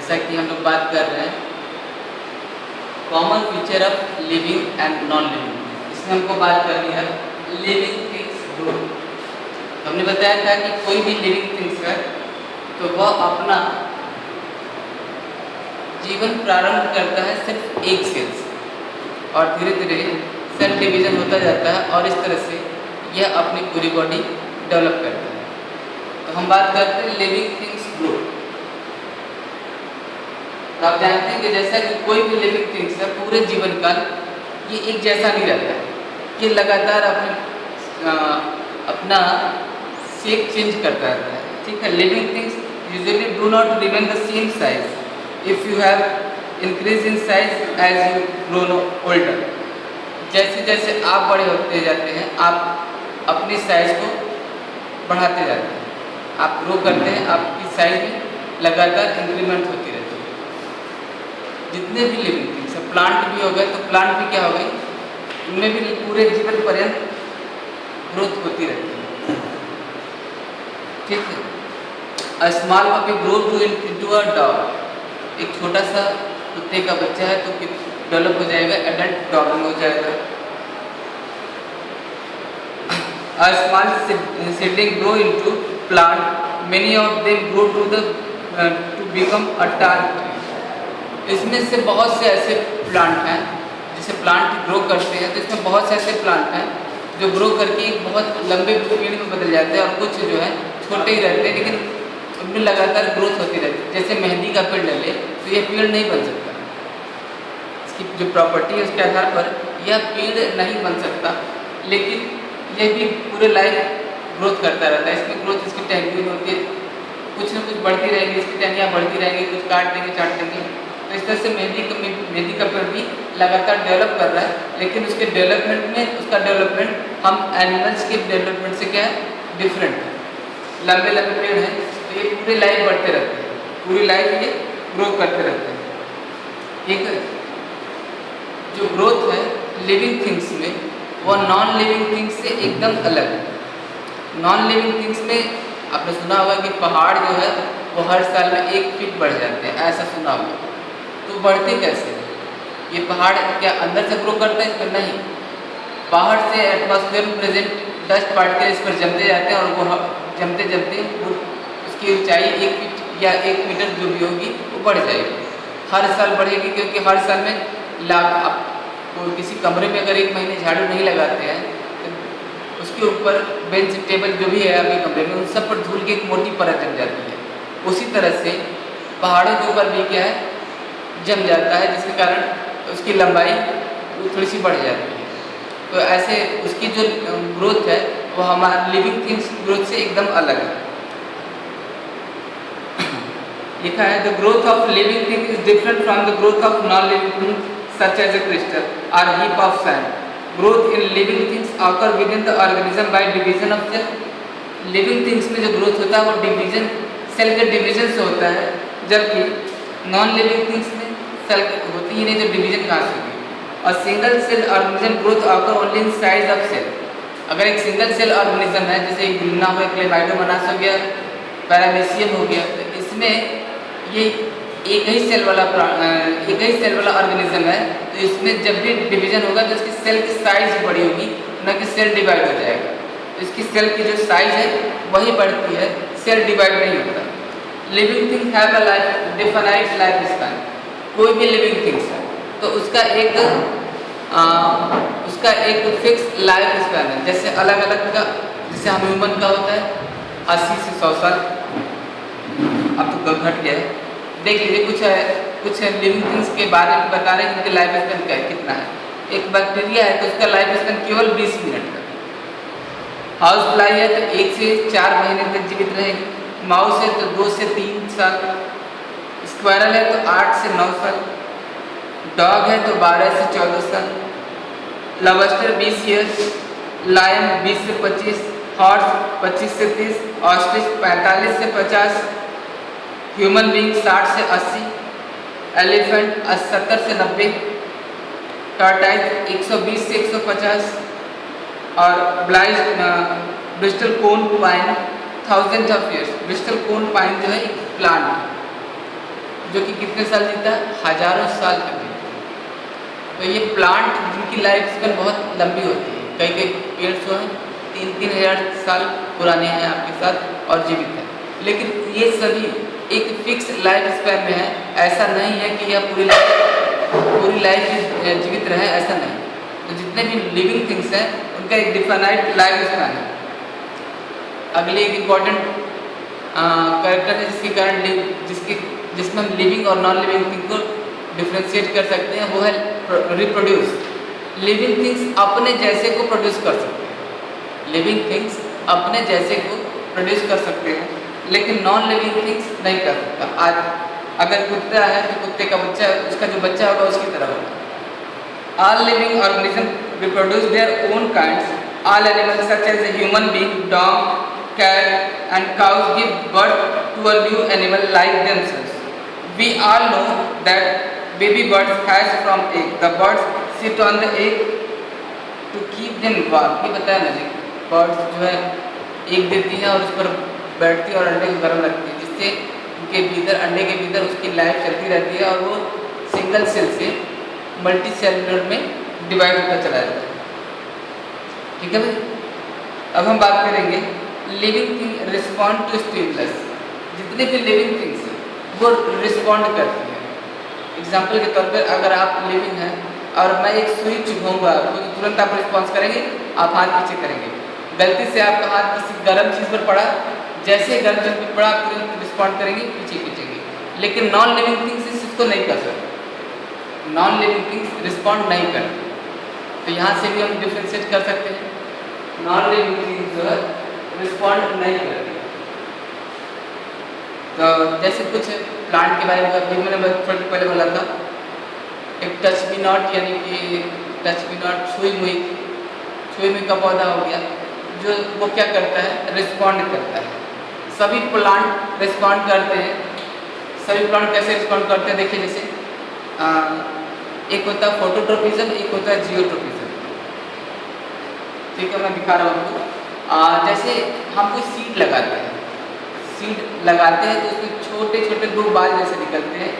जैसा कि हम लोग बात कर रहे हैं common feature of living and non living, इसमें हमको बात करनी है लिविंग थिंग्स ग्रोथ। हमने बताया था कि कोई भी लिविंग थिंग्स है तो वह अपना जीवन प्रारंभ करता है सिर्फ एक सेल से और धीरे धीरे सेल डिवीजन होता जाता है और इस तरह से यह अपनी पूरी बॉडी डेवलप करता है। तो हम बात करते हैं लिविंग थिंग्स ग्रोथ। तो आप जानते हैं कि जैसा कि कोई भी लिविंग थिंग्स है पूरे जीवन काल ये एक जैसा नहीं रहता है, ये लगातार अपना शेप चेंज करता रहता है। ठीक है, living things usually do not remain the same size if you have increase in size as you grow older. जैसे जैसे आप बड़े होते जाते हैं आप अपनी साइज को बढ़ाते जाते हैं, आप ग्रो करते हैं, आपकी साइज में लगातार इंक्रीमेंट होती रहती है। जितने भी लिविंग थिंग्स है, प्लांट भी हो गए तो प्लांट भी क्या हो गई, उनमें भी पूरे जीवन पर्यंत ग्रोथ होती रहती है। ठीक है, a small puppy grow into a dog. एक छोटा सा कुत्ते का बच्चा है तो डेवलप हो जाएगा, एडल्ट डॉग में हो जाएगा। A small seedling grow into plant, many of them grow to become a tall tree. इसमें से बहुत से ऐसे प्लांट हैं जिसे प्लांट ग्रो करते हैं, तो इसमें बहुत से ऐसे प्लांट हैं जो ग्रो करके एक बहुत लंबे पेड़ में बदल जाते हैं और कुछ जो है छोटे ही रहते हैं लेकिन उनमें लगातार ग्रोथ होती रहती है। जैसे मेहंदी का पेड़ ले ले तो यह पेड़ नहीं बन सकता, इसकी जो प्रॉपर्टी है उसके आधार पर यह पेड़ नहीं बन सकता, लेकिन यह भी पूरे लाइफ ग्रोथ करता रहता है। इसमें ग्रोथ इसकी टहनियों में होती है, कुछ न कुछ बढ़ती रहेगी, इसकी टहनियाँ बढ़ती रहेंगी, कुछ काट देंगे चाट देंगे। तो इस तरह से मेहंदी का पेड़ भी लगातार डेवलप कर रहा है, लेकिन उसके डेवलपमेंट में उसका डेवलपमेंट हम एनिमल्स के डेवलपमेंट से क्या है डिफरेंट है। लंबे लंबे पेड़ हैं तो ये पूरी लाइफ बढ़ते रहते हैं, पूरी लाइफ ये ग्रो करते रहते हैं। ठीक है, जो ग्रोथ है लिविंग थिंग्स में वह नॉन लिविंग थिंग्स से एकदम अलग है। नॉन लिविंग थिंग्स में आपने सुना होगा कि पहाड़ जो है वो हर साल में 1 फीट बढ़ जाते हैं, ऐसा सुना होगा। तो बढ़ते कैसे? ये पहाड़ क्या अंदर से ग्रो करता है? इस पर नहीं, बाहर से एटमॉस्फेयर में प्रेजेंट डस्ट पार्टिकल इस पर जमते जाते हैं और वो जमते जमते वो उसकी ऊंचाई 1 फीट या 1 मीटर जो भी होगी वो बढ़ जाएगी, हर साल बढ़ेगी। क्योंकि हर साल में आपको किसी कमरे में अगर 1 महीने झाड़ू नहीं लगाते हैं तो उसके ऊपर बेंच टेबल जो भी है आपके कमरे में उन सब पर धूल की एक मोटी परत जम जाती है। उसी तरह से पहाड़ों के ऊपर भी क्या है जम जाता है, जिसके कारण उसकी लंबाई थोड़ी सी बढ़ जाती है। तो ऐसे उसकी जो ग्रोथ है वो हमारे लिविंग थिंग्स ग्रोथ से एकदम अलग है। लिखा है the growth of living thing is different from the growth of non living thing such as a crystal और heap of sand. Growth in living things occur within the organism by division of cell. Living things में जो growth होता है वो division, cell के division से होता है, जबकि नॉन लिविंग थिंग्स में सेल होती ही नहीं तो डिवीजन कहाँ से होगी। और single cell organism growth occur only in size of cell. अगर एक सिंगल सेल ऑर्गेनिज्म है जैसे ग्लूना हो गया, क्लेमाइडोमोनास हो गया, पैरामीशियम हो गया, तो इसमें ये एक ही सेल वाला ऑर्गेनिज्म है, तो इसमें जब भी डिवीजन होगा तो इसकी सेल की साइज बड़ी होगी, न कि सेल डिवाइड हो जाएगा। तो इसकी सेल की जो साइज है वही बढ़ती है, सेल डिवाइड नहीं होता। Living thing have a life defined life span. कोई भी लिविंग थिंग्स है तो उसका एक फिक्स लाइफ स्पैन है। जैसे अलग अलग का, जैसे हम ह्यूमन का होता है 80 से 100 साल, अब तो घट गया है। देख लीजिए कुछ लिविंग थिंग्स के बारे में बता रहे हैं उनके लाइफ स्पैन क्या है, कितना है। एक बैक्टीरिया है तो उसका लाइफ स्पैन केवल 20 मिनट का। हाउस फ्लाई है तो 1 से 4 महीने तक जीवित रहेगी। माउस है तो 2 से 3 साल। स्क्वायरल है तो 8 से 9 साल। डॉग है तो 12 से 14 साल। Lobster 20 years. लायन 20 से 25। हॉर्स 25 से 30। ऑस्ट्रिच 45 से 50। ह्यूमन बींग 60 से 80। एलिफेंट 70 से 90। टॉर्टाइज 120 से 150। और Bristol cone pine 1000 of years. Bristol cone pine जो है एक प्लांट, जो कि कितने साल जीता है, हजारों साल तक जीता है। तो ये प्लांट जिनकी लाइफ स्पेन बहुत लंबी होती है, कई कई पेड़ जो हैं 3-3 हज़ार साल पुराने हैं आपके साथ और जीवित हैं, लेकिन ये सभी एक फिक्स लाइफ स्पेन में है। ऐसा नहीं है कि यह पूरी लाइफ जीवित रहे, ऐसा नहीं। तो जितने भी लिविंग थिंग्स हैं उनका एक डिफाइनाइट लाइफ स्पेन है। अगले एक इम्पॉर्टेंट कैरेक्टर है जिसमें हम लिविंग और नॉन लिविंग थिंग को डिफ्रेंशिएट कर सकते हैं, वो है रिप्रोड्यूस। लिविंग थिंग्स अपने जैसे को प्रोड्यूस कर सकते हैं, लिविंग थिंग्स अपने जैसे को प्रोड्यूस कर सकते हैं, लेकिन नॉन लिविंग थिंग्स नहीं कर सकता। आज अगर कुत्ता है तो कुत्ते का बच्चा, उसका जो बच्चा होगा उसकी तरह होगा। All living organism reproduce their own kinds. All animals such as a human being, dog, cat and cows give birth to a new animal like themselves. We all know that baby birds hatch from egg. The birds sit on the egg to keep them warm. ये बताया मैंने, birds जो है egg देती हैं और उस पर बैठती है और अंडे को गर्म रखती है, जिससे उनके भीतर, अंडे के भीतर उसकी लाइफ चलती रहती है और वो सिंगल सेल से मल्टी सेलुलर में डिवाइड होकर चला जाता है। ठीक है भाई, अब हम बात करेंगे living thing respond to stimulus. जितने भी लिविंग थिंग्स हैं वो रिस्पॉन्ड करती हैं। एग्जाम्पल के तौर पर अगर आप लिविंग हैं और मैं एक सुई चुभाऊंगा आपको तो तुरंत आप रिस्पॉन्स करेंगे, आप हाथ पीछे करेंगे। गलती से आपका हाथ किसी गर्म चीज़ पर पड़ा, जैसे गर्म चीज़ पर पड़ा आप तुरंत रिस्पॉन्ड करेंगे, पीछे खींचेंगे। लेकिन नॉन लिविंग थिंग्स इसको नहीं कर सकते, नॉन लिविंग थिंग्स रिस्पॉन्ड नहीं करती। तो यहाँ से भी हम डिफ्रेंशिएट कर सकते हैं, नॉन लिविंग थिंग्स जो है रिस्पॉन्ड नहीं करती। तो जैसे कुछ प्लांट के बारे में अभी मैंने थोड़ी पहले बोला था, एक टच मी नॉट, यानी कि टच मी नॉट, छुई मुई का पौधा हो गया, जो वो क्या करता है, रिस्पॉन्ड करता है। सभी प्लांट रिस्पॉन्ड करते हैं। सभी प्लांट कैसे रिस्पॉन्ड करते हैं, देखिए जैसे एक होता है फोटोट्रोपिज्म, एक होता है जियोट्रोपिज्म। ठीक है, मैं दिखा रहा हूँ आपको। जैसे हम कोई सीड लगाते हैं तो उसमें छोटे छोटे 2 बाल जैसे निकलते हैं,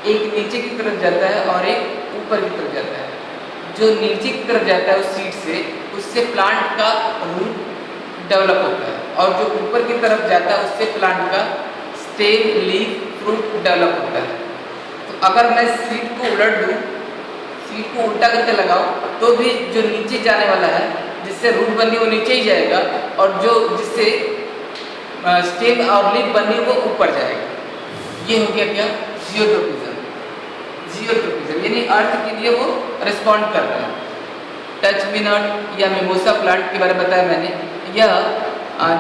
एक नीचे की तरफ जाता है और एक ऊपर की तरफ जाता है। जो नीचे की तरफ जाता है उस सीड से, उससे प्लांट का रूट डेवलप होता है, और जो ऊपर की तरफ जाता है उससे प्लांट का स्टेम, लीफ, फ्रूट डेवलप होता है। तो अगर मैं सीड को उलट दूँ, सीड को उल्टा करके लगाऊँ, तो भी जो नीचे जाने वाला है, जिससे रूट बनी वो नीचे ही जाएगा, और जो जिससे स्टेम और लीफ बनी वो ऊपर जाएगा। ये हो गया क्या, जियोट्रोपिज्म। जियोट्रोपिज्म यानी अर्थ के लिए वो रिस्पॉन्ड कर रहा है। टच मी नॉट या मिमोसा प्लांट के बारे में बताया मैंने, यह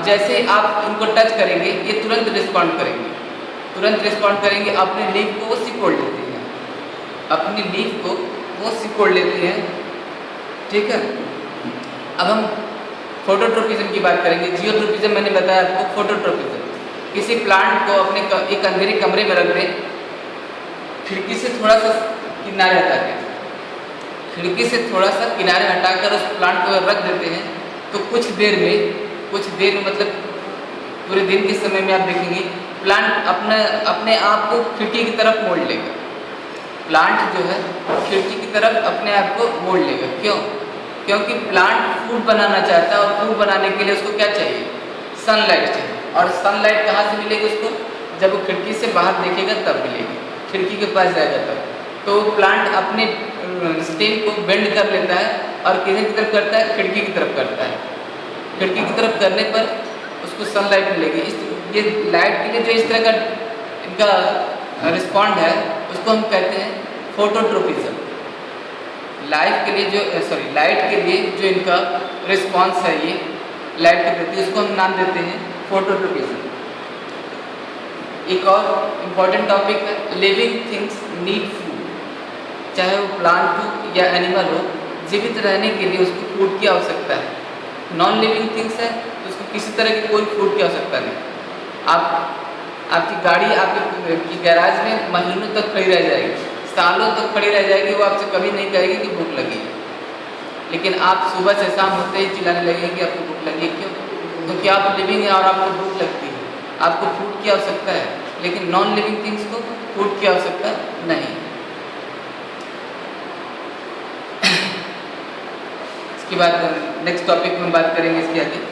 जैसे आप इनको टच करेंगे ये तुरंत रिस्पॉन्ड करेंगे, अपने लीफ को वो सिकोड़ लेते हैं, अपनी लीफ को वो सिकोड़ लेते हैं। ठीक है, अब हम फोटोट्रोपिज्म की बात करेंगे। जियोट्रोपिज्म मैंने बताया आपको, फोटोट्रोपिज्म किसी प्लांट को अपने एक अंधेरे कमरे में रख दें, खिड़की से थोड़ा सा किनारे हटाकर उस प्लांट को रख देते हैं, तो कुछ देर में मतलब पूरे दिन के समय में आप देखेंगे प्लांट अपने आप को खिड़की की तरफ मोड़ लेगा। प्लांट जो है खिड़की की तरफ अपने आप को मोड़ लेगा। क्यों? क्योंकि प्लांट फूड बनाना चाहता है, और फूड बनाने के लिए उसको क्या चाहिए, सनलाइट चाहिए। और सनलाइट कहाँ से मिलेगी उसको, जब वो खिड़की से बाहर देखेगा तब मिलेगी, खिड़की के पास जाएगा तब। तो प्लांट अपने स्टेम को बेंड कर लेता है और किधर की तरफ करता है, खिड़की की तरफ करता है। खिड़की की तरफ करने पर उसको सनलाइट मिलेगी। ये लाइट के लिए जो इस तरह का इनका रिस्पॉन्ड है, उसको हम कहते हैं फोटोट्रोपिज्म। लाइट के लिए जो इनका रिस्पॉन्स है, ये लाइट के प्रति, उसको हम नाम देते हैं फोटोट्रोपिज्म। एक और इम्पॉर्टेंट टॉपिक है, लिविंग थिंग्स नीड फूड। चाहे वो प्लांट हो या एनिमल हो, जीवित रहने के लिए उसको फूड की आवश्यकता है। नॉन लिविंग थिंग्स है तो उसको किसी तरह की कोई फूड की आवश्यकता नहीं। आपकी गाड़ी आपकी गैराज में महीनों तक खड़ी रह जाएगी, सालों तक खड़ी रह जाएगी, वो आपसे कभी नहीं कहेगी कि भूख लगी है। लेकिन आप सुबह से शाम होते ही चिल्लाने लगेंगे कि आपको भूख लगी है। क्यों? क्योंकि आप लिविंग हैं और आपको भूख लगती है, आपको फूड की आवश्यकता है। लेकिन नॉन लिविंग थिंग्स को फूड की आवश्यकता नहीं। इसके बाद नेक्स्ट टॉपिक में बात करेंगे इसके आगे।